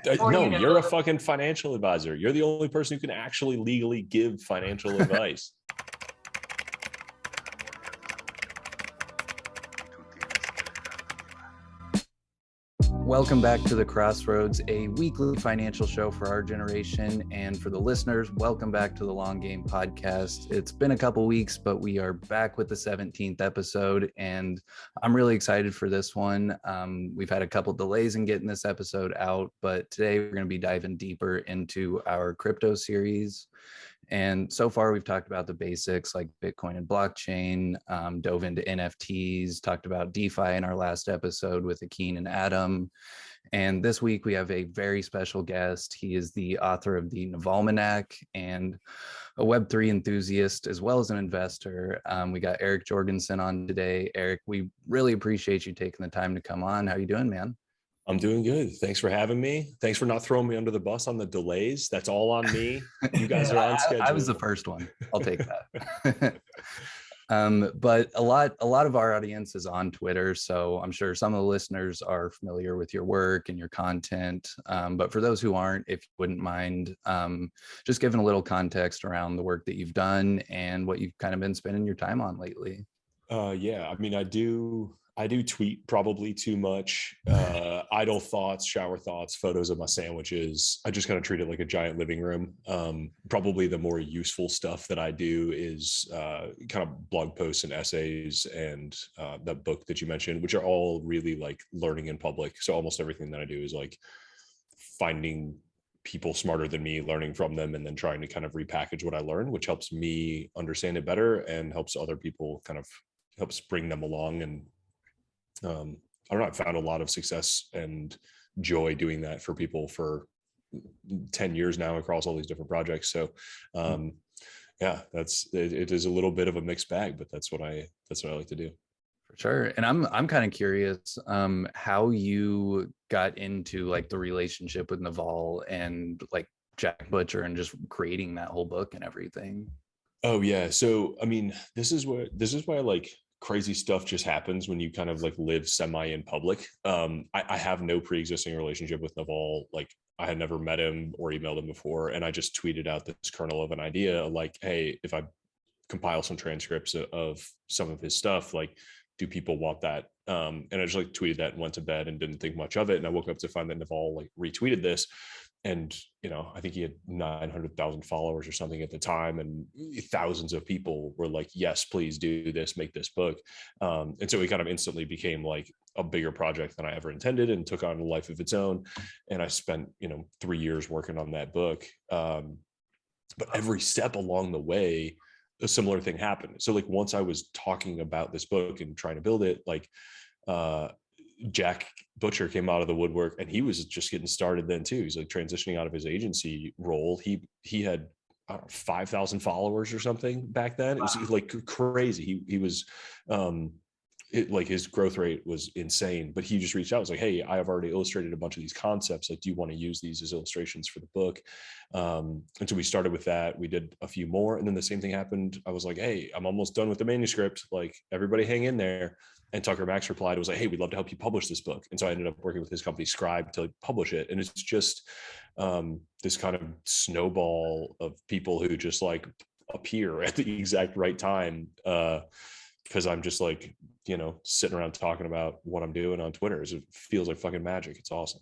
No, you're a fucking financial advisor. You're the only person who can actually legally give financial advice. Welcome back to the Crossroads, a weekly financial show for our generation. And for the listeners, welcome back to the Long Game Podcast. It's been a couple weeks, but we are back with the 17th episode, and I'm really excited for this one. We've had a couple delays in getting this episode out, but today we're going to be diving deeper into our crypto series. And so far, we've talked about the basics like Bitcoin and blockchain, dove into NFTs, talked about DeFi in our last episode with Akin and Adam. And this week, we have a very special guest. He is the author of the Navalmanac and a Web3 enthusiast, as well as an investor. We got Eric Jorgenson on today. Eric, we really appreciate you taking the time to come on. How you doing, man? I'm doing good. Thanks for having me. Thanks for not throwing me under the bus on the delays. That's all on me. You guys are on schedule. I was the first one. I'll take that. But a lot of our audience is on Twitter, so I'm sure some of the listeners are familiar with your work and your content. But for those who aren't, if you wouldn't mind just giving a little context around the work that you've done and what you've kind of been spending your time on lately. Yeah, I mean, I do tweet probably too much, idle thoughts, shower thoughts, photos of my sandwiches. I just kind of treat it like a giant living room. Probably the more useful stuff that I do is kind of blog posts and essays and that book that you mentioned, which are all really like learning in public. So almost everything that I do is like finding people smarter than me, learning from them, and then trying to kind of repackage what I learned, which helps me understand it better and helps other people kind of helps bring them along. And I don't know, I've found a lot of success and joy doing that for people for 10 years now across all these different projects. So yeah, it is a little bit of a mixed bag, but that's what I like to do. For sure. And I'm kind of curious how you got into like the relationship with Naval and like Jack Butcher and just creating that whole book and everything. Oh yeah. So I mean, this is why like crazy stuff just happens when you kind of like live semi in public. I have no pre-existing relationship with Naval. Like I had never met him or emailed him before. And I just tweeted out this kernel of an idea like, hey, if I compile some transcripts of some of his stuff, like, do people want that? And I just like tweeted that and went to bed and didn't think much of it. And I woke up to find that Naval like retweeted this. And, you know, I think he had 900,000 followers or something at the time. And thousands of people were like, yes, please do this, make this book. And so it kind of instantly became like a bigger project than I ever intended and took on a life of its own. And I spent, 3 years working on that book. But every step along the way, a similar thing happened. So like once I was talking about this book and trying to build it, like Jack Butcher came out of the woodwork and he was just getting started then too. He's like transitioning out of his agency role. He had 5,000 followers or something back then. It was like crazy. He was like his growth rate was insane, but he just reached out. Was like, hey, I have already illustrated a bunch of these concepts. Like, do you want to use these as illustrations for the book? And so we started with that. We did a few more, and then the same thing happened. I was like, hey, I'm almost done with the manuscript. Like, everybody hang in there. And Tucker Max replied, it was like, hey, we'd love to help you publish this book. And so I ended up working with his company Scribe to publish it. And it's just this kind of snowball of people who just like appear at the exact right time. Because I'm just like, sitting around talking about what I'm doing on Twitter. It feels like fucking magic. It's awesome.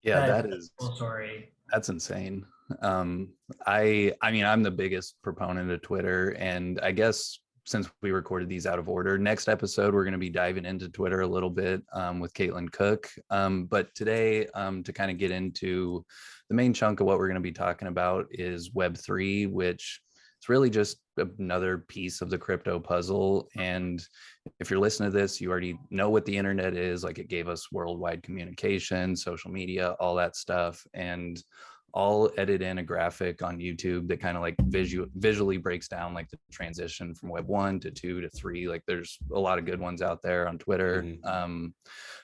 Yeah, that is a cool story. That's insane. I mean, I'm the biggest proponent of Twitter, and I guess since we recorded these out of order, next episode we're going to be diving into Twitter a little bit with Caitlin Cook. But today, to kind of get into the main chunk of what we're going to be talking about is Web3, which it's really just another piece of the crypto puzzle. And if you're listening to this, you already know what the internet is. Like, it gave us worldwide communication, social media, all that stuff. And I'll edit in a graphic on YouTube that kind of like visually breaks down like the transition from Web 1 to 2 to 3. Like, there's a lot of good ones out there on Twitter. Mm-hmm.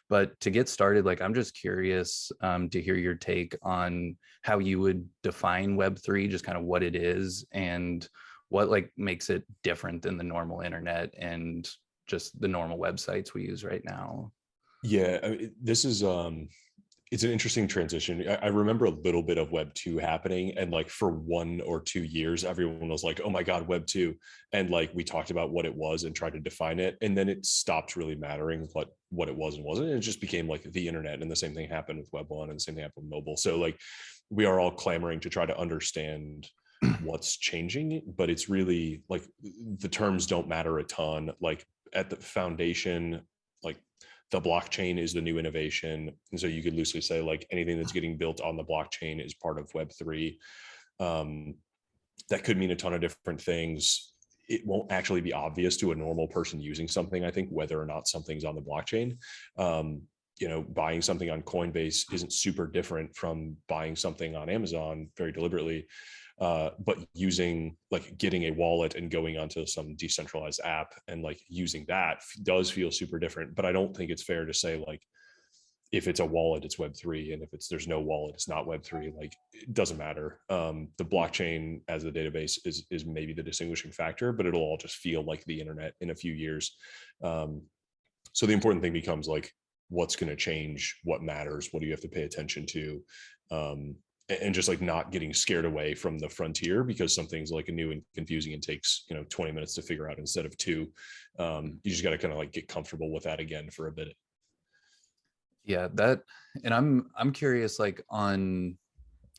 But to get started, like, I'm just curious to hear your take on how you would define Web3, just kind of what it is and what like makes it different than the normal internet and just the normal websites we use right now. Yeah, I mean, this is it's an interesting transition. I remember a little bit of Web 2 happening, and like for 1 or 2 years, everyone was like, oh my God, Web 2. And like we talked about what it was and tried to define it. And then it stopped really mattering what it was and wasn't. And it just became like the internet. And the same thing happened with Web 1 and the same thing happened with mobile. So like we are all clamoring to try to understand what's changing, but it's really like the terms don't matter a ton. Like at the foundation, like the blockchain is the new innovation. And so you could loosely say like anything that's getting built on the blockchain is part of Web3. That could mean a ton of different things. It won't actually be obvious to a normal person using something, I think, whether or not something's on the blockchain. Buying something on Coinbase isn't super different from buying something on Amazon very deliberately. But using like getting a wallet and going onto some decentralized app and like using that does feel super different. But I don't think it's fair to say like if it's a wallet, it's Web3, and if there's no wallet, it's not Web3. Like it doesn't matter. The blockchain as a database is maybe the distinguishing factor, but it'll all just feel like the internet in a few years. So the important thing becomes like what's going to change, what matters, what do you have to pay attention to. And just like not getting scared away from the frontier because something's like new and confusing and takes 20 minutes to figure out instead of 2. You just got to kind of like get comfortable with that again for a bit. Yeah, and I'm curious, like on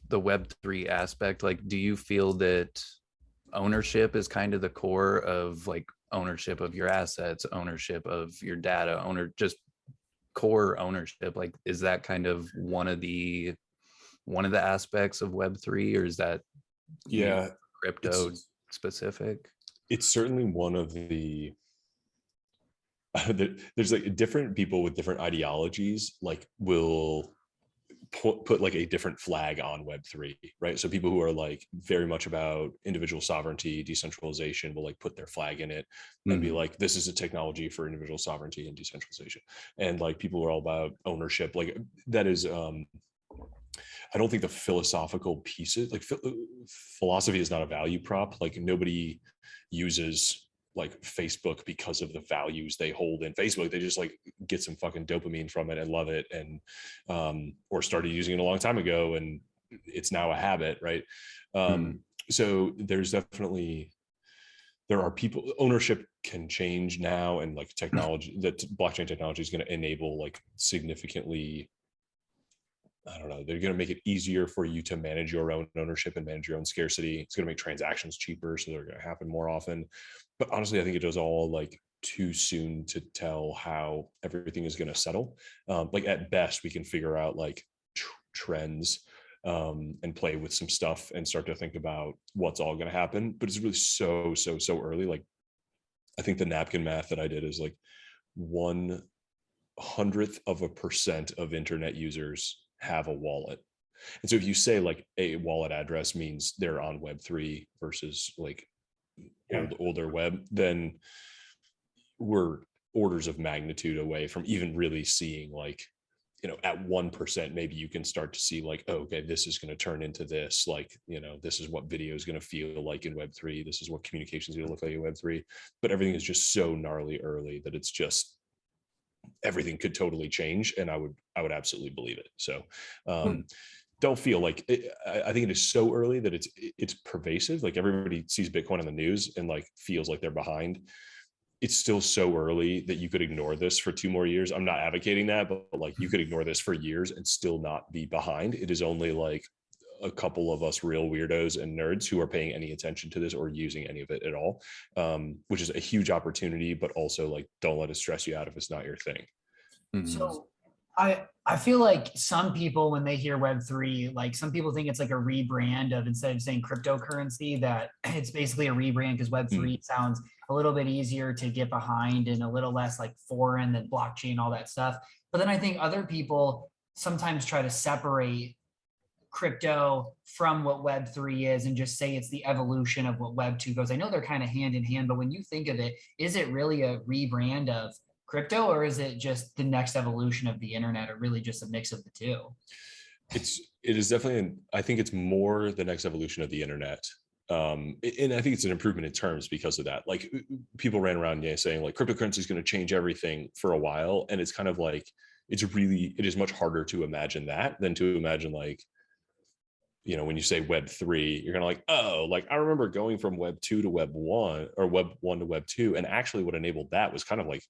the Web3 aspect, like do you feel that ownership is kind of the core of like ownership of your assets, ownership of your data, just core ownership? Like is that kind of one of the aspects of Web3, or is that crypto specific? It's certainly one of the there's like different people with different ideologies like will put like a different flag on Web3, right? So people who are like very much about individual sovereignty, decentralization will like put their flag in it and be like, this is a technology for individual sovereignty and decentralization. And like people are all about ownership. Like that is I don't think the philosophical pieces, like philosophy is not a value prop. Like nobody uses like Facebook because of the values they hold in Facebook. They just like get some fucking dopamine from it and love it, and or started using it a long time ago and it's now a habit, right? So there are people, ownership can change now, and like technology, that blockchain technology is going to enable like significantly, I don't know, they're going to make it easier for you to manage your own ownership and manage your own scarcity. It's going to make transactions cheaper, so they're going to happen more often. But honestly, I think it is all like too soon to tell how everything is going to settle. Like at best, we can figure out like trends and play with some stuff and start to think about what's all going to happen. But it's really so early. Like I think the napkin math that I did is like 1/100% of internet users have a wallet. And so if you say like a wallet address means they're on Web3 versus like older web, then we're orders of magnitude away from even really seeing like, at 1%, maybe you can start to see like, oh, okay, this is going to turn into this, like, this is what video is going to feel like in Web3. This is what communication is going to look like in Web3. But everything is just so gnarly early that it's just, everything could totally change, and I would absolutely believe it. So don't feel like I think it is so early that it's pervasive. Like everybody sees Bitcoin on the news and like feels like they're behind. It's still so early that you could ignore this for 2 more years. I'm not advocating that, but like you could ignore this for years and still not be behind. It is only like a couple of us real weirdos and nerds who are paying any attention to this or using any of it at all, which is a huge opportunity, but also like, don't let it stress you out if it's not your thing. So I feel like some people, when they hear Web3, like some people think it's like a rebrand of, instead of saying cryptocurrency, that it's basically a rebrand because Web3 sounds a little bit easier to get behind and a little less like foreign than blockchain, all that stuff. But then I think other people sometimes try to separate crypto from what Web3 is and just say it's the evolution of what Web2 goes. I know they're kind of hand in hand, but when you think of it, is it really a rebrand of crypto, or is it just the next evolution of the internet, or really just a mix of the two? It is definitely, I think it's more the next evolution of the internet. And I think it's an improvement in terms because of that. Like people ran around saying like cryptocurrency is going to change everything for a while. And it's kind of like, it is much harder to imagine that than to imagine like, when you say web 3, you're kind of like, oh, like I remember going from web 2 to web 1, or web 1 to web 2. And actually what enabled that was kind of like,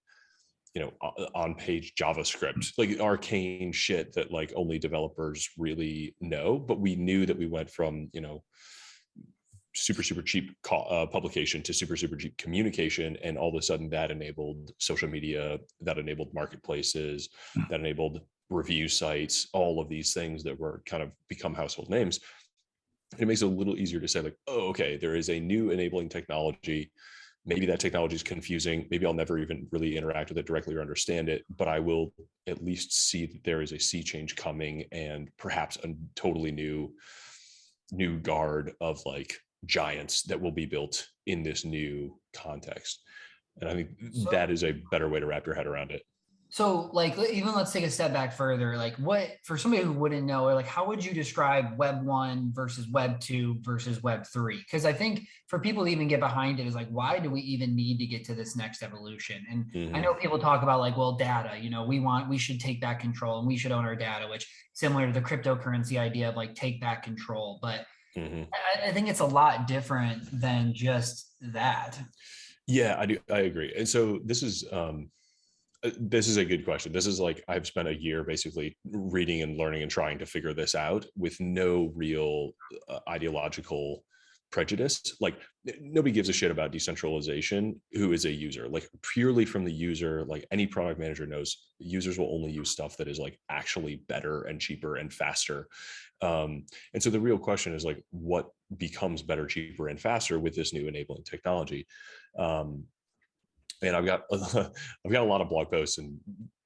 on page JavaScript, like arcane shit that like only developers really know. But we knew that we went from, super cheap publication to super cheap communication, and all of a sudden that enabled social media, that enabled marketplaces, that enabled review sites, all of these things that were kind of become household names. It makes it a little easier to say like, oh, okay, there is a new enabling technology. Maybe that technology is confusing. Maybe I'll never even really interact with it directly or understand it, but I will at least see that there is a sea change coming, and perhaps a totally new guard of like giants that will be built in this new context. And I think that is a better way to wrap your head around it. So like, even let's take a step back further, like what, for somebody who wouldn't know, or like, how would you describe web 1 versus web 2 versus web 3? Because I think for people to even get behind it is like, why do we even need to get to this next evolution? And I know people talk about like, well, data, we should take back control and we should own our data, which similar to the cryptocurrency idea of like take back control. But I think it's a lot different than just that. Yeah, I agree. And so this is a good question. This is like, I've spent a year basically reading and learning and trying to figure this out with no real ideological prejudice. Like nobody gives a shit about decentralization who is a user, like purely from the user. Like any product manager knows users will only use stuff that is like actually better and cheaper and faster. And so the real question is like, what becomes better, cheaper, and faster with this new enabling technology? And I've got a lot of blog posts and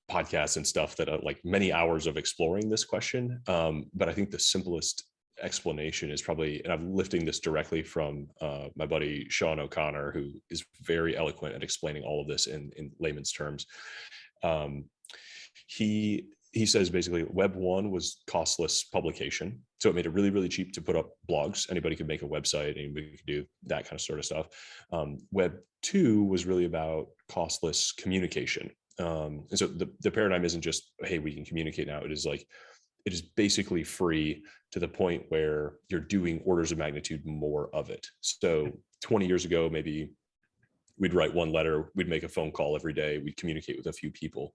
podcasts and stuff that are like many hours of exploring this question. But I think the simplest explanation is probably, and I'm lifting this directly from my buddy Sean O'Connor, who is very eloquent at explaining all of this in layman's terms. He says basically web 1 was costless publication. So it made it really, really cheap to put up blogs. Anybody could make a website, anybody could do that kind of sort of stuff. Web 2 was really about costless communication. And so the paradigm isn't just, hey, we can communicate now. It is basically free to the point where you're doing orders of magnitude more of it. So 20 years ago, maybe we'd write one letter, we'd make a phone call every day, we'd communicate with a few people.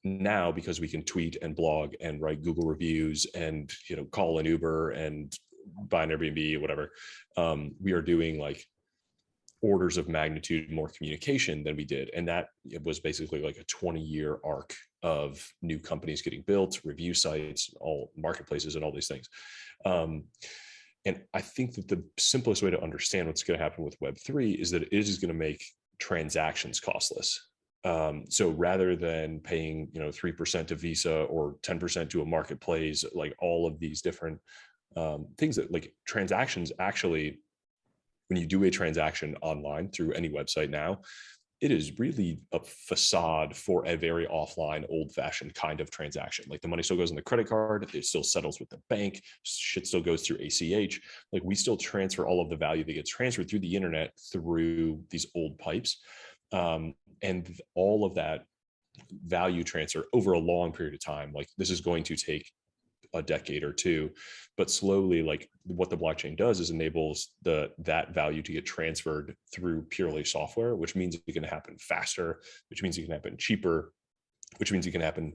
Now, because we can tweet and blog and write Google reviews and call an Uber and buy an Airbnb or whatever, we are doing like orders of magnitude more communication than we did. And that it was basically like a 20-year arc of new companies getting built, review sites, all marketplaces and all these things. And I think that the simplest way to understand what's going to happen with Web3 is that it is going to make transactions costless. So rather than paying 3% to Visa or 10% to a marketplace, like all of these different things that like transactions, actually, when you do a transaction online through any website now, it is really a facade for a very offline, old-fashioned kind of transaction. Like the money still goes on the credit card, it still settles with the bank, shit still goes through ACH. Like we still transfer all of the value that gets transferred through the internet through these old pipes. And all of that value transfer over a long period of time, like this is going to take a decade or two, but slowly, like what the blockchain does is enables that value to get transferred through purely software, which means it can happen faster, which means it can happen cheaper, which means it can happen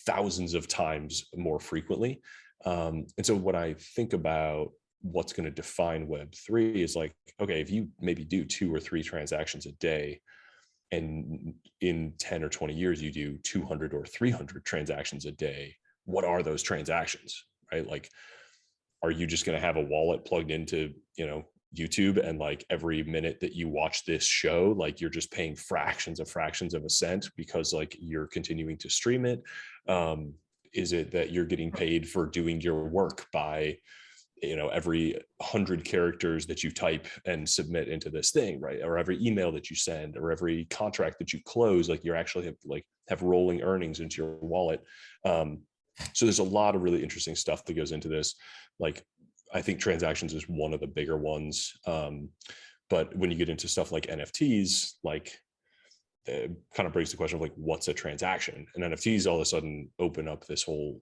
thousands of times more frequently. And so when I think about what's going to define Web3 is like, okay, if you maybe do 2 or 3 transactions a day, and in 10 or 20 years, you do 200 or 300 transactions a day, what are those transactions, right? Like, are you just going to have a wallet plugged into, YouTube, and like every minute that you watch this show, like you're just paying fractions of a cent because like you're continuing to stream it? Is it that you're getting paid for doing your work by every 100 characters that you type and submit into this thing, right? Or every email that you send, or every contract that you close, like you're actually have rolling earnings into your wallet. So there's a lot of really interesting stuff that goes into this. Like, I think transactions is one of the bigger ones. But when you get into stuff like NFTs, like kind of brings the question of like, what's a transaction? And NFTs all of a sudden open up this whole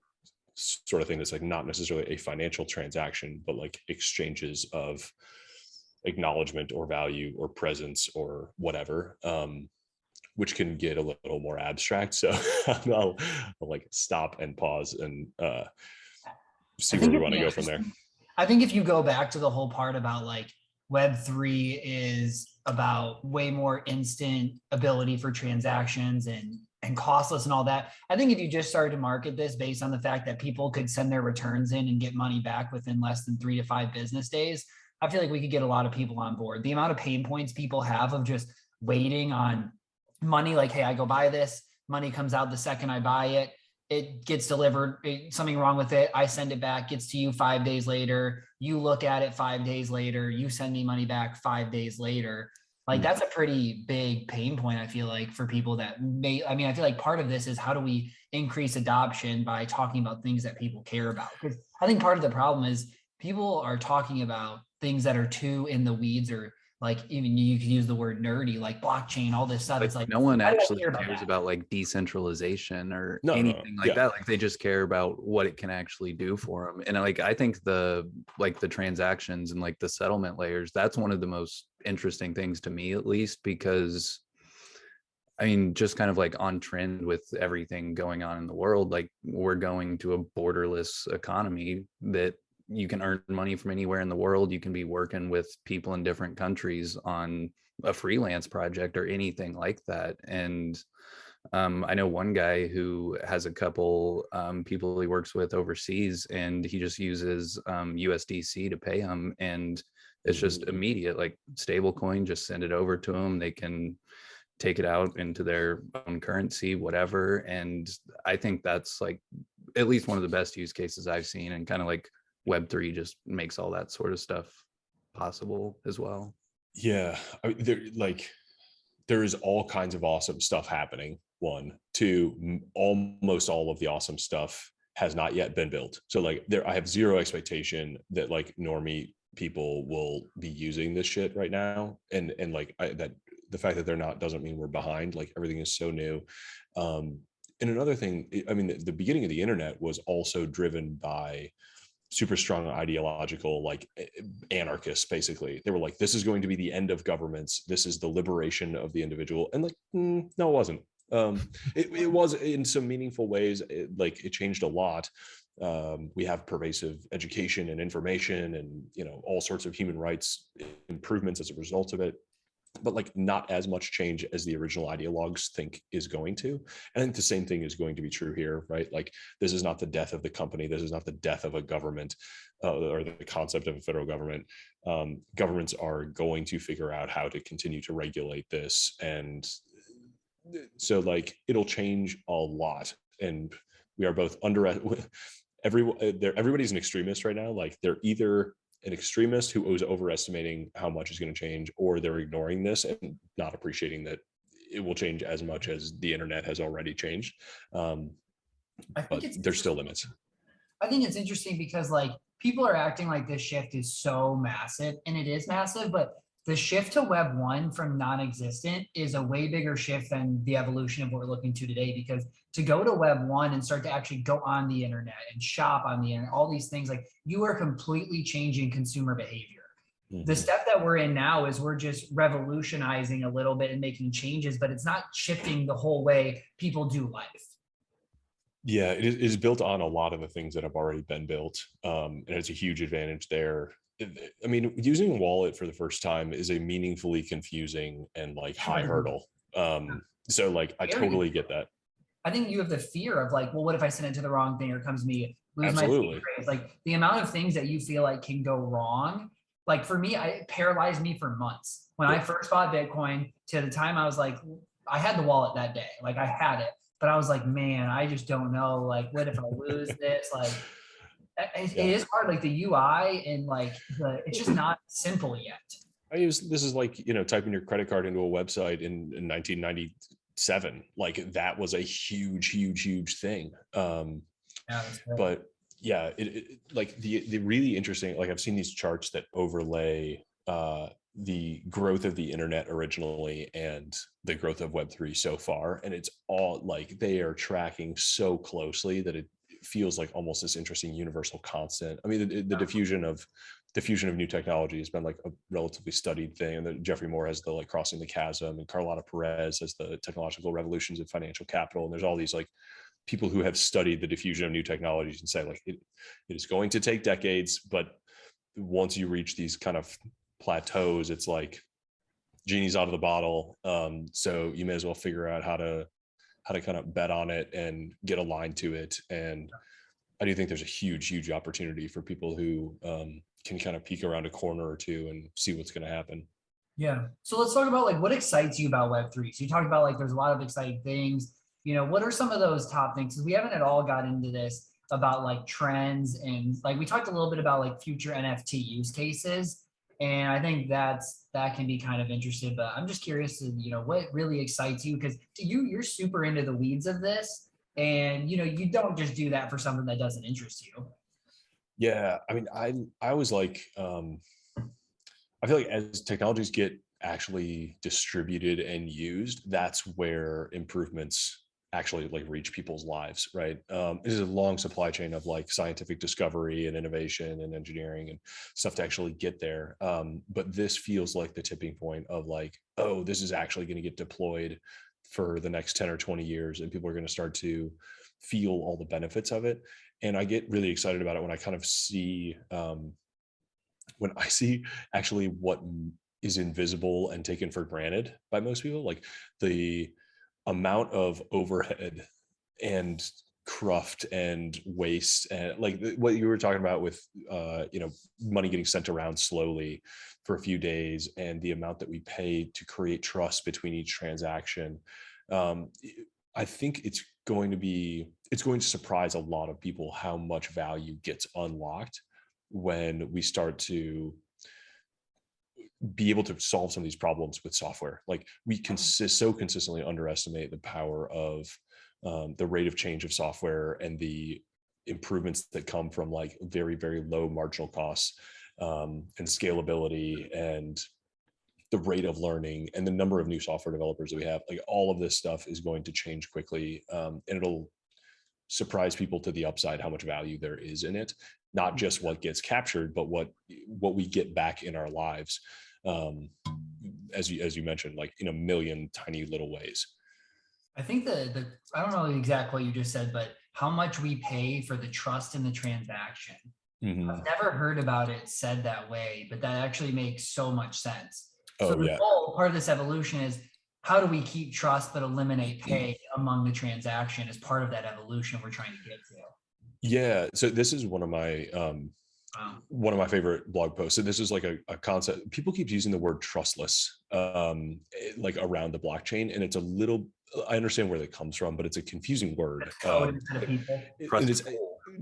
sort of thing that's like not necessarily a financial transaction, but like exchanges of acknowledgement or value or presence or whatever, which can get a little more abstract. So I'll like stop and pause and see where we want to go from there. I think if you go back to the whole part about like Web3 is about way more instant ability for transactions and costless and all that. I think if you just started to market this based on the fact that people could send their returns in and get money back within less than 3 to 5 business days, I feel like we could get a lot of people on board. The amount of pain points people have of just waiting on money, like, hey, I go buy this, money comes out the second I buy it, it gets delivered, something wrong with it, I send it back, gets to you 5 days later, you look at it 5 days later, you send me money back 5 days later. Like that's a pretty big pain point, I feel like, for people that may, I mean, I feel like part of this is how do we increase adoption by talking about things that people care about? Because I think part of the problem is people are talking about things that are too in the weeds, or like even you could use the word nerdy, like blockchain, all this stuff. Like, it's like no one actually cares about like decentralization or anything like that. Like they just care about what it can actually do for them. And like I think the transactions and like the settlement layers, that's one of the most interesting things to me, at least, because I mean, just kind of like on trend with everything going on in the world, like we're going to a borderless economy that you can earn money from anywhere in the world. You can be working with people in different countries on a freelance project or anything like that. And I know one guy who has a couple people he works with overseas, and he just uses USDC to pay them. And it's just immediate, like stable coin, just send it over to them. They can take it out into their own currency, whatever. And I think that's like at least one of the best use cases I've seen, and kind of like Web3 just makes all that sort of stuff possible as well. Yeah, I mean, there is all kinds of awesome stuff happening. 1, 2, almost all of the awesome stuff has not yet been built. So like I have zero expectation that like normie people will be using this shit right now. And like that the fact that they're not doesn't mean we're behind. Like everything is so new. And another thing, I mean, the beginning of the internet was also driven by super strong ideological like anarchists. Basically they were like, this is going to be the end of governments, this is the liberation of the individual. And like no, it wasn't. It was in some meaningful ways. It changed a lot. We have pervasive education and information and all sorts of human rights improvements as a result of it, but like not as much change as the original ideologues think is going to. And I think the same thing is going to be true here, right? Like this is not the death of the company. This is not the death of a government or the concept of a federal government. Governments are going to figure out how to continue to regulate this. And so like it'll change a lot. And we are both everybody's an extremist right now. Like they're either an extremist who is overestimating how much is going to change, or they're ignoring this and not appreciating that it will change as much as the internet has already changed. But there's still limits. I think it's interesting because like people are acting like this shift is so massive, and it is massive, but the shift to Web 1 from non-existent is a way bigger shift than the evolution of what we're looking to today. Because to go to Web 1 and start to actually go on the internet and shop on the internet, all these things, like you are completely changing consumer behavior. Mm-hmm. The step that we're in now is we're just revolutionizing a little bit and making changes, but it's not shifting the whole way people do life. Yeah, it is built on a lot of the things that have already been built. And it's a huge advantage there. I mean, using a wallet for the first time is a meaningfully confusing and like high hurdle. So like, I totally get that. I think you have the fear of like, well, what if I send it to the wrong thing or it comes to me, lose my secret? Like the amount of things that you feel like can go wrong. Like for me, it paralyzed me for months. When I first bought Bitcoin to the time I was like, I had the wallet that day, like I had it, but I was like, man, I just don't know. Like, what if I lose this? Like, it is hard, like the UI and like it's just not simple yet. This is like, typing your credit card into a website in 1997. Like that was a huge thing. But yeah, it like the really interesting, like I've seen these charts that overlay the growth of the internet originally and the growth of Web3 so far. And it's all like they are tracking so closely that it feels like almost this interesting universal constant. I mean, the diffusion of new technology has been like a relatively studied thing. And then Jeffrey Moore has the like crossing the chasm, and Carlotta Perez has the technological revolutions of financial capital. And there's all these like people who have studied the diffusion of new technologies and say like it is going to take decades, but once you reach these kind of plateaus, it's like genie's out of the bottle. So you may as well figure out how to kind of bet on it and get aligned to it. And I do think there's a huge opportunity for people who can kind of peek around a corner or two and see what's going to happen. Yeah. So let's talk about like what excites you about Web3. So you talked about like there's a lot of exciting things. You know, what are some of those top things? Because we haven't at all got into this about like trends, and like we talked a little bit about like future NFT use cases. And I think that can be kind of interesting, but I'm just curious to, you know, what really excites you, because you're super into the weeds of this, and, you know, you don't just do that for something that doesn't interest you. Yeah. I mean, I was like, I feel like as technologies get actually distributed and used, that's where improvements actually like reach people's lives, right? It is a long supply chain of like scientific discovery and innovation and engineering and stuff to actually get there. But this feels like the tipping point of like, oh, this is actually going to get deployed for the next 10 or 20 years, and people are going to start to feel all the benefits of it. And I get really excited about it when I kind of see, when I see actually what is invisible and taken for granted by most people, like the amount of overhead and cruft and waste, and like what you were talking about with you know, money getting sent around slowly for a few days, and the amount that we pay to create trust between each transaction. I think it's going to surprise a lot of people how much value gets unlocked when we start to be able to solve some of these problems with software. Like we so consistently underestimate the power of the rate of change of software and the improvements that come from like very low marginal costs, and scalability, and the rate of learning, and the number of new software developers that we have. Like all of this stuff is going to change quickly, and it'll surprise people to the upside how much value there is in it. Not just what gets captured, but what we get back in our lives, as you mentioned, like in a million tiny little ways. I think the I don't know exactly what you just said, but how much we pay for the trust in the transaction. Mm-hmm. I've never heard about it said that way, but that actually makes so much sense. So the whole part of this evolution is, how do we keep trust but eliminate pay among the transaction as part of that evolution we're trying to get to? Yeah. So this is one of my favorite blog posts. So this is like a concept. People keep using the word trustless, like around the blockchain. And it's a little, I understand where that comes from, but it's a confusing word.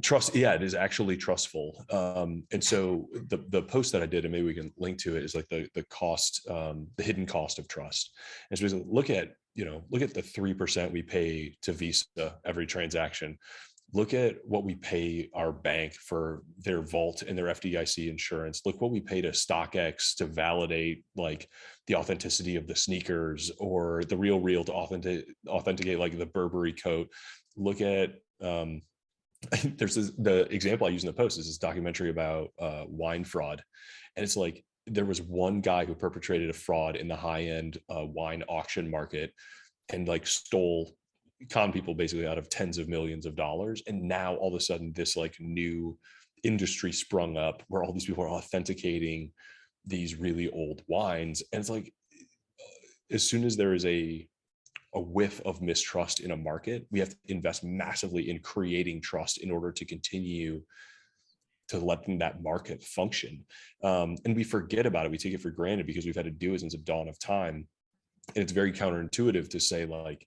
Trust. Yeah, it is actually trustful. And so the post that I did, and maybe we can link to it, is like the cost, the hidden cost of trust. And so look at the 3% we pay to Visa every transaction. Look at what we pay our bank for their vault and their FDIC insurance. Look what we pay to StockX to validate like the authenticity of the sneakers, or the Real to authenticate like the Burberry coat. Look at the example I use in the post is this documentary about wine fraud. And it's like, there was one guy who perpetrated a fraud in the high-end wine auction market, and like con people basically out of tens of millions of dollars. And now all of a sudden this like new industry sprung up where all these people are authenticating these really old wines. And it's like, as soon as there is a whiff of mistrust in a market, we have to invest massively in creating trust in order to continue to let that market function. And we forget about it. We take it for granted because we've had to do it since the dawn of time. And it's very counterintuitive to say like,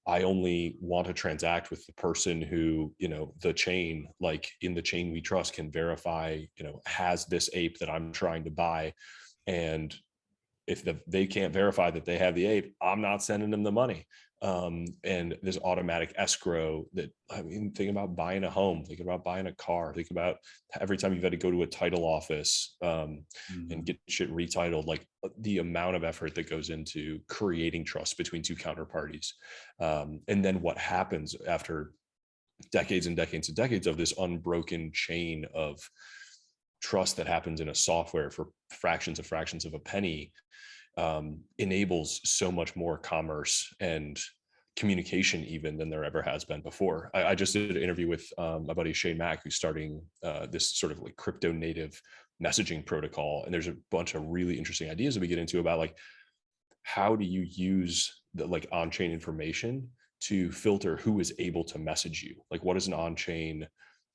I only want to transact with the person who, the chain, like in the chain we trust, can verify, has this ape that I'm trying to buy. And if they can't verify that they have the ape, I'm not sending them the money. and this automatic escrow that, I mean, think about buying a home, think about buying a car, think about every time you've had to go to a title office and get shit retitled, like the amount of effort that goes into creating trust between two counterparties. And then what happens after decades and decades and decades of this unbroken chain of trust that happens in a software for fractions of a penny, enables so much more commerce and communication even than there ever has been before. I just did an interview with my buddy Shane Mack, who's starting this sort of like crypto native messaging protocol. And there's a bunch of really interesting ideas that we get into about like, how do you use the like on-chain information to filter who is able to message you? Like, what does an on-chain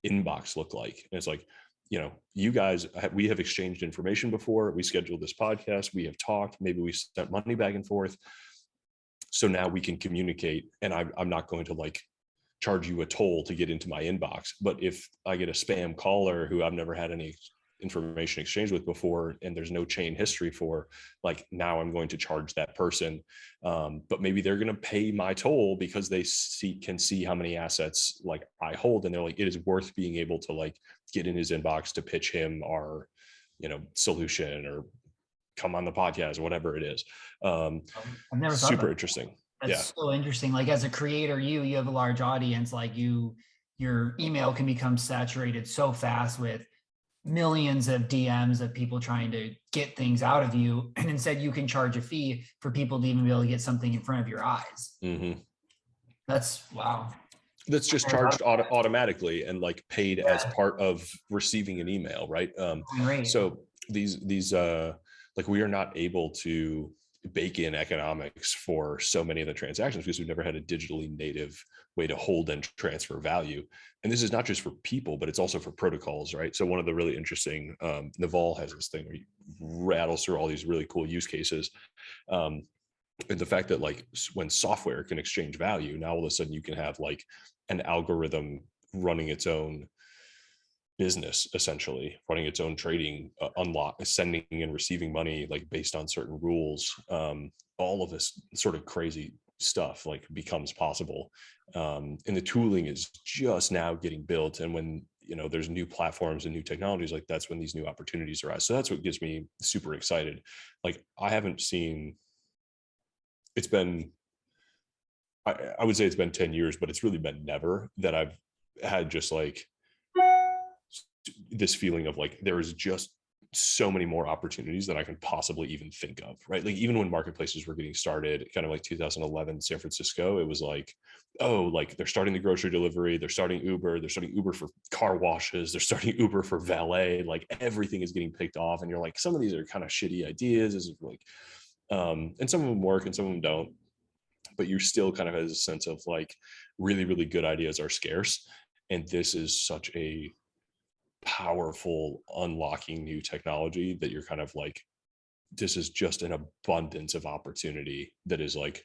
inbox look like? And it's like, you know, you guys, we have exchanged information before. We scheduled this podcast. We have talked. Maybe we sent money back and forth. So now we can communicate. And I'm not going to like charge you a toll to get into my inbox. But if I get a spam caller who I've never had any information exchanged with before, and there's no chain history for, like, now I'm going to charge that person. But maybe they're going to pay my toll because they can see how many assets like I hold. And they're like, it is worth being able to like get in his inbox to pitch him our, you know, solution or come on the podcast or whatever it is. I've never thought super interesting. That's so interesting. Like as a creator, you have a large audience, like your email can become saturated so fast with millions of DMs of people trying to get things out of you. And instead you can charge a fee for people to even be able to get something in front of your eyes. Mm-hmm. That's wow. That's just charged automatically and like paid as part of receiving an email. Right. So these like we are not able to bake in economics for so many of the transactions because we've never had a digitally native way to hold and transfer value. And this is not just for people, but it's also for protocols, right? So one of the really interesting, Naval has this thing where he rattles through all these really cool use cases. And the fact that like when software can exchange value, now all of a sudden you can have like an algorithm running its own business, essentially running its own trading, unlock, sending and receiving money like based on certain rules. All of this sort of crazy stuff like becomes possible, and the tooling is just now getting built. And when you know there's new platforms and new technologies, like that's when these new opportunities arise. So that's what gets me super excited. Like I haven't seen. It's been. I would say it's been 10 years, but it's really been never that I've had just like this feeling of like there is just so many more opportunities than I can possibly even think of, right? Like even when marketplaces were getting started, kind of like 2011 San Francisco, it was like, oh, like they're starting the grocery delivery, they're starting Uber for car washes, they're starting Uber for valet, like everything is getting picked off. And you're like, some of these are kind of shitty ideas, is like, and some of them work and some of them don't, but you're still kind of has a sense of like really, really good ideas are scarce. And this is such a powerful unlocking new technology that you're kind of like, this is just an abundance of opportunity that is like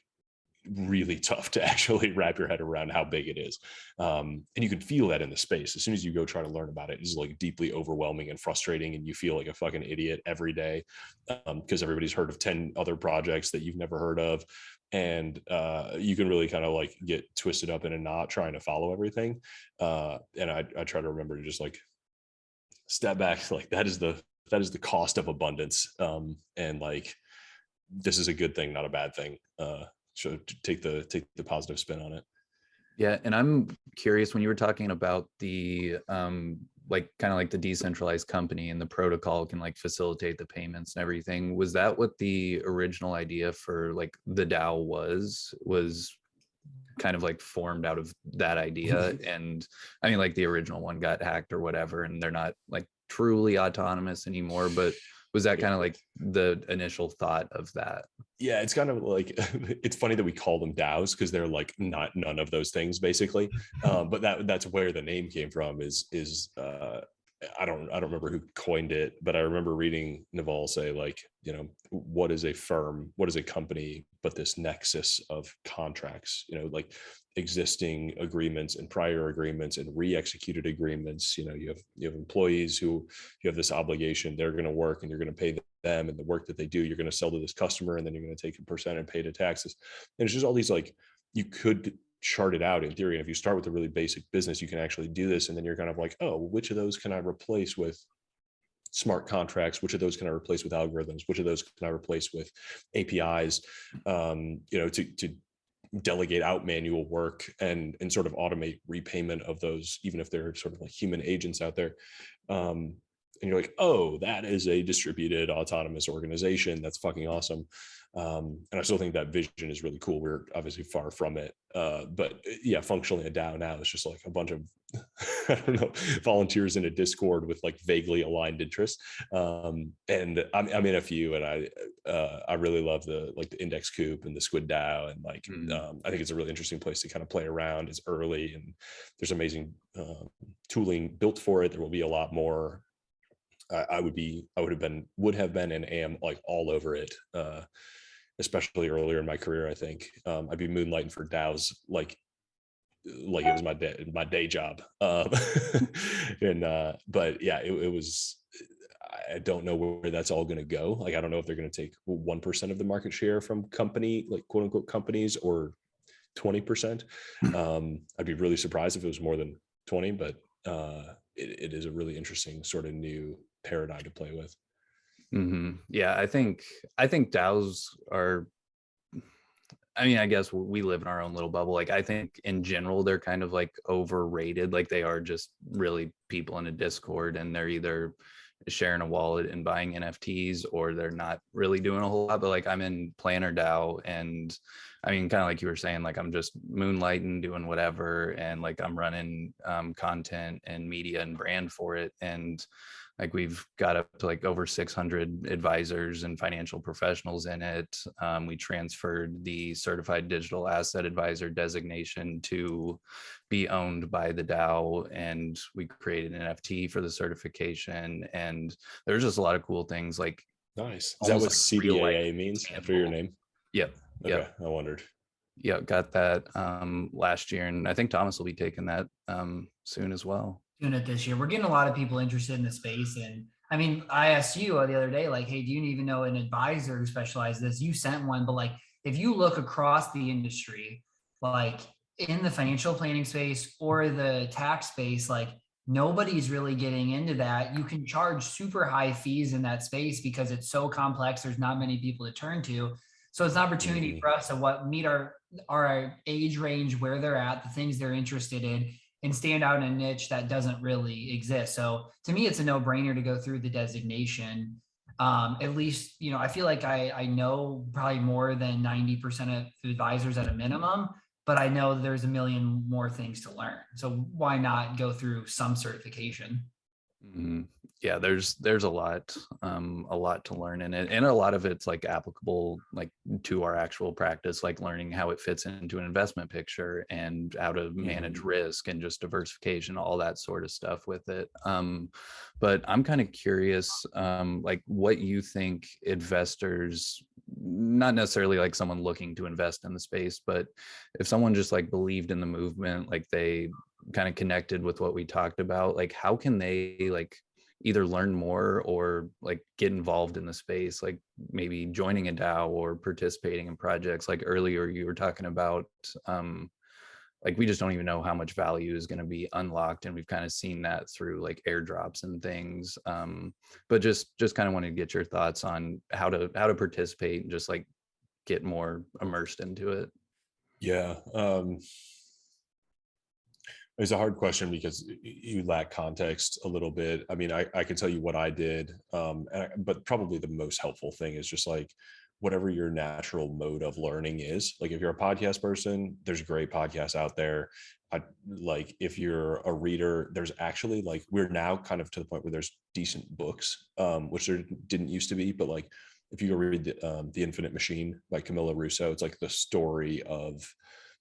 really tough to actually wrap your head around how big it is. And you can feel that in the space. As soon as you go try to learn about it, it's like deeply overwhelming and frustrating. And you feel like a fucking idiot every day because everybody's heard of 10 other projects that you've never heard of. And you can really kind of like get twisted up in a knot trying to follow everything. And I try to remember to just like step back, like that is the cost of abundance. And like, this is a good thing, not a bad thing. So take the positive spin on it. Yeah. And I'm curious, when you were talking about the, like kind of like the decentralized company and the protocol can like facilitate the payments and everything. Was that what the original idea for like the DAO was kind of like formed out of that idea? And I mean, like the original one got hacked or whatever, and they're not like truly autonomous anymore, but was that kind of like the initial thought of that? Yeah, it's kind of like, it's funny that we call them DAOs because they're like none of those things basically. But that's where the name came from is I don't remember who coined it, but I remember reading Naval say like, you know, what is a firm, what is a company, but this nexus of contracts, you know, like existing agreements and prior agreements and re-executed agreements. You know, you have employees who you have this obligation, they're going to work and you're going to pay them, and the work that they do, you're going to sell to this customer, and then you're going to take a percent and pay the taxes. And it's just all these like you could chart it out in theory. And if you start with a really basic business, you can actually do this. And then you're kind of like, oh, which of those can I replace with smart contracts? Which of those can I replace with algorithms? Which of those can I replace with APIs? To delegate out manual work and sort of automate repayment of those, even if they're sort of like human agents out there. And you're like, oh, that is a distributed autonomous organization. That's fucking awesome. And I still think that vision is really cool. We're obviously far from it. But yeah, functionally a DAO now is just like a bunch of, I don't know, volunteers in a Discord with like vaguely aligned interests. And I'm in a few, and I really love the index coop and the squid DAO. And I think it's a really interesting place to kind of play around. It's early and there's amazing tooling built for it. There will be a lot more. I would have been and am like all over it, especially earlier in my career. I think I'd be moonlighting for DAOs like it was my day job. But yeah, it was. I don't know where that's all going to go. Like, I don't know if they're going to take 1% of the market share from company, like quote unquote companies, or 20%. I'd be really surprised if it was more than 20, but it is a really interesting sort of new paradigm to play with. Yeah, I think DAOs are, I mean, I guess we live in our own little bubble. Like, I think in general, they're kind of like overrated. Like, they are just really people in a Discord, and they're either sharing a wallet and buying NFTs, or they're not really doing a whole lot. But like, I'm in Planner DAO, and I mean, kind of like you were saying, like, I'm just moonlighting, doing whatever, and like I'm running content and media and brand for it. And like, we've got up to like over 600 advisors and financial professionals in it. We transferred the certified digital asset advisor designation to be owned by the DAO, and we created an NFT for the certification. And there's just a lot of cool things. Like, nice. Is that what like CDAA means after your name? Yep. Okay. Yep. I wondered. Yeah, got that last year, and I think Thomas will be taking that soon as well. Doing it this year. We're getting a lot of people interested in the space. And I mean, I asked you the other day, like, hey, do you even know an advisor who specializes this? You sent one, but like, if you look across the industry, like in the financial planning space or the tax space, like nobody's really getting into that. You can charge super high fees in that space because it's so complex. There's not many people to turn to. So it's an opportunity for us to meet our age range, where they're at, the things they're interested in, and stand out in a niche that doesn't really exist. So to me, it's a no-brainer to go through the designation. At least, I feel like I know probably more than 90% of advisors at a minimum, but I know there's a million more things to learn. So why not go through some certification? Yeah, there's a lot to learn in it, and a lot of it's like applicable like to our actual practice, like learning how it fits into an investment picture and how to manage risk and just diversification, all that sort of stuff with it. But I'm kind of curious, like what you think investors, not necessarily like someone looking to invest in the space, but if someone just like believed in the movement, like they kind of connected with what we talked about, like how can they like either learn more or like get involved in the space, like maybe joining a DAO or participating in projects? Like earlier you were talking about like we just don't even know how much value is going to be unlocked, and we've kind of seen that through like airdrops and things. But just kind of wanted to get your thoughts on how to participate and just like get more immersed into it. Yeah. It's a hard question because you lack context a little bit. I mean, I can tell you what I did, but probably the most helpful thing is just like whatever your natural mode of learning is. Like if you're a podcast person, there's great podcasts out there. Like if you're a reader, there's actually like, we're now kind of to the point where there's decent books, which there didn't used to be. But like if you go read The Infinite Machine by Camilla Russo, it's like the story of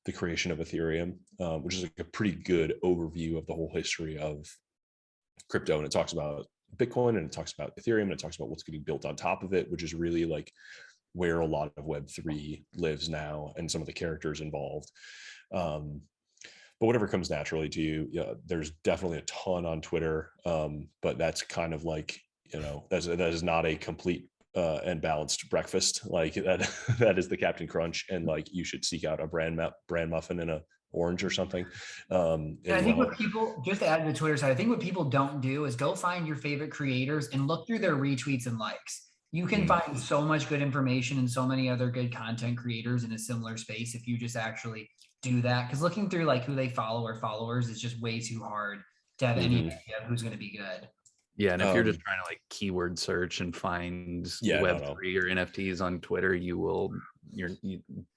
the creation of Ethereum, which is like a pretty good overview of the whole history of crypto. And it talks about Bitcoin, and it talks about Ethereum, and it talks about what's getting built on top of it, which is really like where a lot of Web3 lives now and some of the characters involved. But whatever comes naturally to you, yeah, there's definitely a ton on Twitter. But that's kind of like, that is not a complete and balanced breakfast. Like that that is the Captain Crunch, and like you should seek out a bran muffin and a orange or something. And I think what people, just to add to the Twitter side, I think what people don't do is go find your favorite creators and look through their retweets and likes. You can find so much good information and so many other good content creators in a similar space if you just actually do that. Because looking through like who they follow or followers is just way too hard to have any idea of who's going to be good. Yeah, and if you're just trying to like keyword search and find Web3 or NFTs on Twitter, you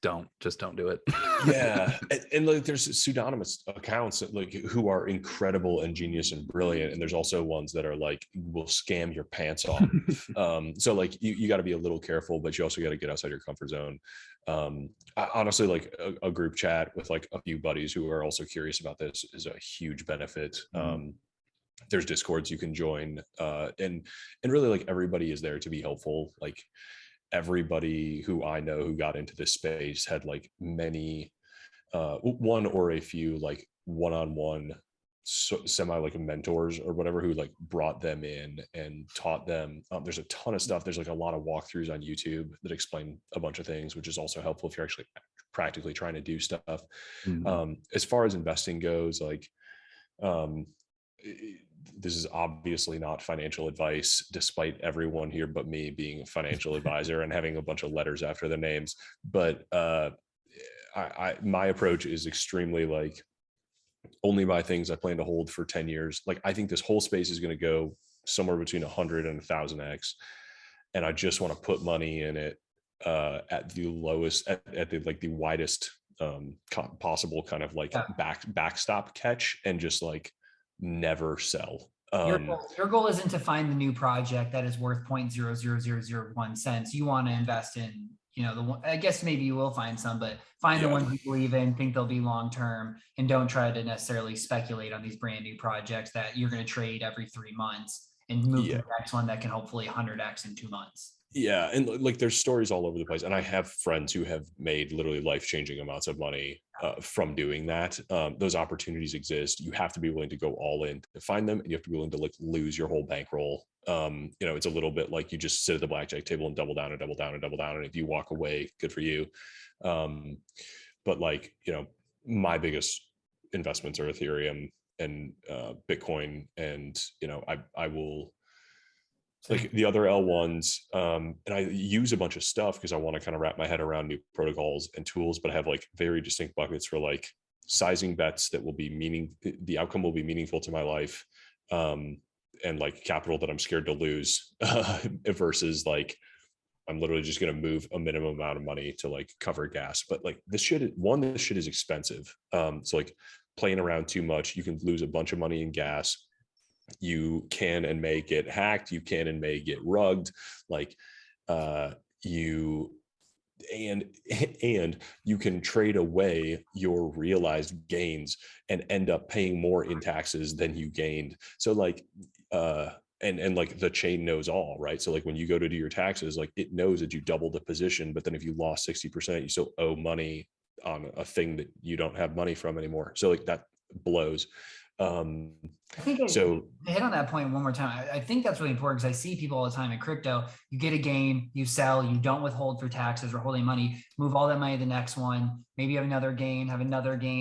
don't do it. Yeah, and like there's pseudonymous accounts that, like, who are incredible and genius and brilliant, and there's also ones that are like will scam your pants off. So like you got to be a little careful, but you also got to get outside your comfort zone. Honestly, like a group chat with like a few buddies who are also curious about this is a huge benefit. There's discords you can join, and really like everybody is there to be helpful. Like everybody who I know who got into this space had like many one or a few like one-on-one semi like mentors or whatever who like brought them in and taught them. There's a ton of stuff. There's like a lot of walkthroughs on YouTube that explain a bunch of things, which is also helpful if you're actually practically trying to do stuff. As far as investing goes, like this is obviously not financial advice, despite everyone here but me being a financial advisor and having a bunch of letters after their names. But my approach is extremely like only buy things I plan to hold for 10 years. Like I think this whole space is going to go somewhere between 100 and 1,000x. And I just want to put money in it at the lowest, at the like the widest possible kind of like backstop catch, and just like never sell. Your goal isn't to find the new project that is worth 0.00001 cents. You want to invest in, I guess maybe you will find some, but find the ones you believe in, think they'll be long-term, and don't try to necessarily speculate on these brand new projects that you're going to trade every 3 months and move to the next one that can hopefully 100x in 2 months. Yeah. And like there's stories all over the place. And I have friends who have made literally life-changing amounts of money from doing that. Those opportunities exist. You have to be willing to go all in to find them, and you have to be willing to like lose your whole bankroll. It's a little bit like you just sit at the blackjack table and double down and double down and double down. And if you walk away, good for you. But like, my biggest investments are Ethereum and Bitcoin. And, I will, like the other L1s, and I use a bunch of stuff because I want to kind of wrap my head around new protocols and tools, but I have like very distinct buckets for like sizing bets that will be the outcome will be meaningful to my life, and like capital that I'm scared to lose versus like I'm literally just going to move a minimum amount of money to like cover gas. But like this shit is expensive. So like playing around too much, you can lose a bunch of money in gas. You can and may get hacked. You can and may get rugged. Like you can trade away your realized gains and end up paying more in taxes than you gained. So like and like the chain knows all, right? So like when you go to do your taxes, like it knows that you doubled the position, but then if you lost 60%, you still owe money on a thing that you don't have money from anymore. So like that blows. I think to hit on that point one more time, I think that's really important because I see people all the time in crypto. You get a gain, you sell, you don't withhold for taxes or holding money, move all that money to the next one, maybe you have another gain,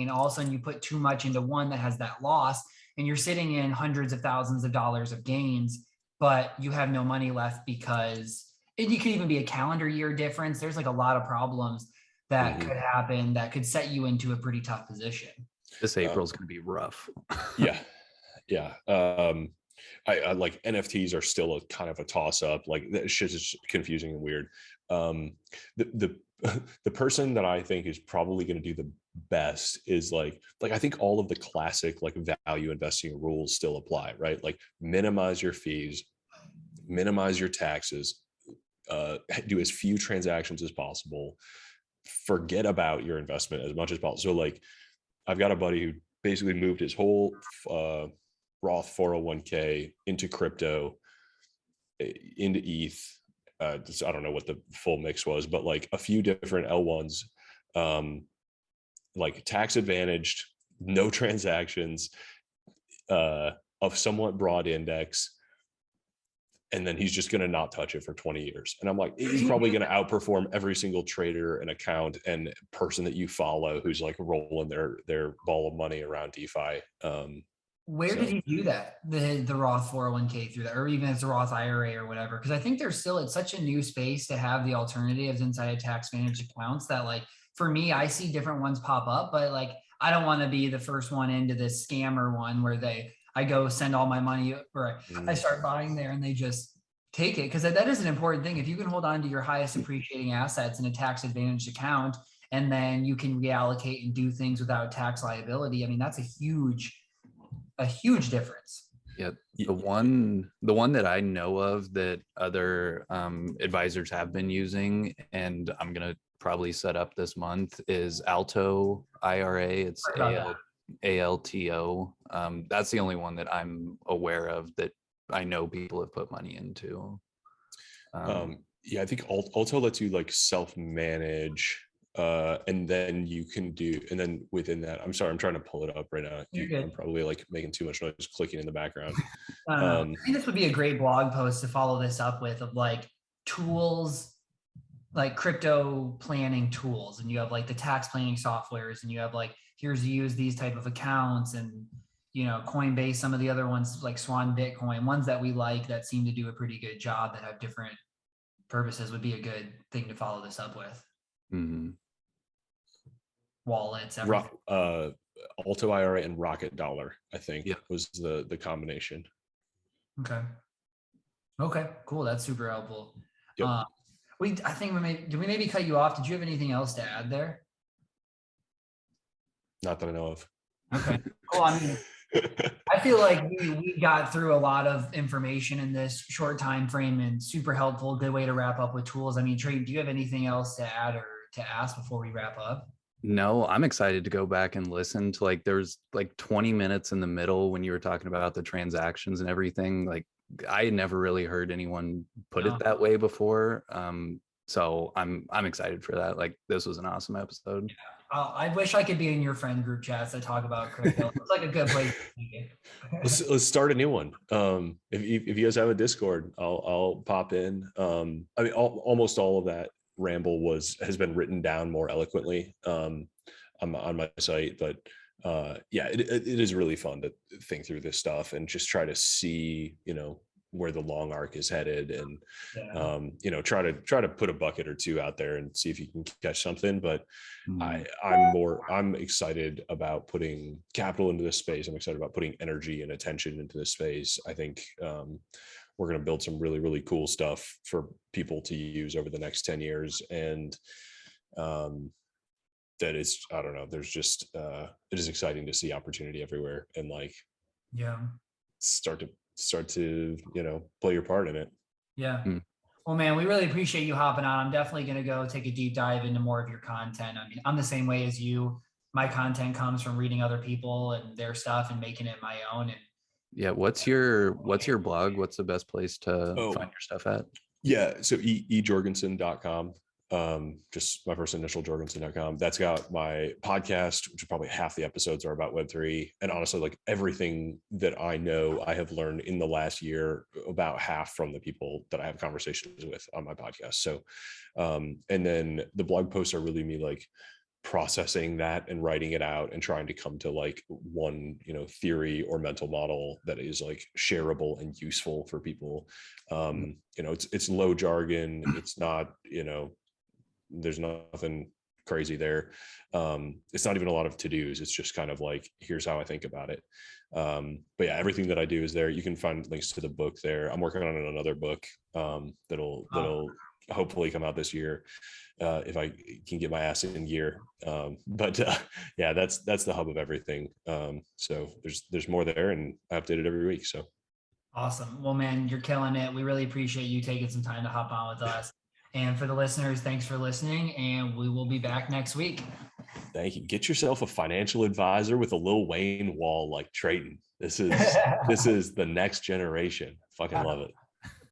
all of a sudden you put too much into one that has that loss, and you're sitting in hundreds of thousands of dollars of gains, but you have no money left because it could even be a calendar year difference. There's like a lot of problems that could happen that could set you into a pretty tough position. This April is going to be rough. Yeah. I like NFTs are still a kind of a toss up. Like that shit is confusing and weird. The person that I think is probably going to do the best is like I think all of the classic like value investing rules still apply, right? Like minimize your fees, minimize your taxes, do as few transactions as possible, forget about your investment as much as possible. So like I've got a buddy who basically moved his whole Roth 401k into crypto, into ETH. I don't know what the full mix was, but like a few different L1s, like tax advantaged, no transactions, of somewhat broad index. and then he's just going to not touch it for 20 years. And I'm like, he's probably going to outperform every single trader and account and person that you follow who's like rolling their ball of money around DeFi. Where did he do that? The Roth 401k through that, or even as a Roth IRA or whatever? Because I think there's still, it's such a new space to have the alternatives inside tax managed accounts that, like, for me, I see different ones pop up, but like, I don't want to be the first one into this scammer one where I go send all my money, or I start buying there and they just take it. Because that is an important thing. If you can hold on to your highest appreciating assets in a tax advantaged account, and then you can reallocate and do things without tax liability, I mean, that's a huge difference. Yeah, the one that I know of that other advisors have been using, and I'm gonna probably set up this month, is Alto IRA. It's ALTO. That's the only one that I'm aware of that I know people have put money into. Yeah, I think Alto lets you like self-manage, and then you can do, and then within that, I'm sorry, I'm trying to pull it up right now. I'm probably like making too much noise clicking in the background. I think this would be a great blog post to follow this up with, of like tools, like crypto planning tools, and you have like the tax planning softwares, and you have like, here's use these type of accounts, and Coinbase, some of the other ones like Swan Bitcoin, ones that we like that seem to do a pretty good job that have different purposes, would be a good thing to follow this up with. Mm-hmm. Wallets, everything. Alto IRA and Rocket Dollar, I think, was the combination. Okay, cool. That's super helpful. Yep. I think did we maybe cut you off? Did you have anything else to add there? Not that I know of. Okay, cool. I mean, I feel like we got through a lot of information in this short time frame, and super helpful. Good way to wrap up with tools. I mean, Trey, do you have anything else to add or to ask before we wrap up? No, I'm excited to go back and listen to, like, there's like 20 minutes in the middle when you were talking about the transactions and everything. Like, I had never really heard anyone put it that way before. So I'm excited for that. Like, this was an awesome episode. I wish I could be in your friend group chats that talk about crypto. It's like a good place to let's start a new one. If you guys have a Discord, I'll pop in. I mean, almost all of that ramble has been written down more eloquently on my site, but yeah, it is really fun to think through this stuff and just try to see where the long arc is headed, and try to put a bucket or two out there and see if you can catch something. But I'm excited about putting capital into this space. I'm excited about putting energy and attention into this space. I think we're going to build some really, really cool stuff for people to use over the next 10 years. And that is, I don't know, there's just, it is exciting to see opportunity everywhere, and like, start to, play your part in it. Yeah. Well, man, we really appreciate you hopping on. I'm definitely going to go take a deep dive into more of your content. I mean, I'm the same way as you. My content comes from reading other people and their stuff and making it my own. And yeah, what's your blog? What's the best place to find your stuff at? Yeah, so ejorgenson.com. Just my first initial, Jorgenson.com. That's got my podcast, which probably half the episodes are about Web3. And honestly, like, everything that I know, I have learned in the last year, about half from the people that I have conversations with on my podcast. So, and then the blog posts are really me like processing that and writing it out and trying to come to like one, theory or mental model that is like shareable and useful for people. It's low jargon. It's not, there's nothing crazy there. It's not even a lot of to-dos. It's just kind of like, here's how I think about it. But yeah, everything that I do is there. You can find links to the book there. I'm working on another book that'll hopefully come out this year, if I can get my ass in gear. But yeah, that's the hub of everything. So there's more there, and I update it every week. So awesome. Well, man, you're killing it. We really appreciate you taking some time to hop on with us. And for the listeners, thanks for listening, and we will be back next week. Thank you. Get yourself a financial advisor with a Lil Wayne wall like Trayton. This is the next generation. Fucking love it.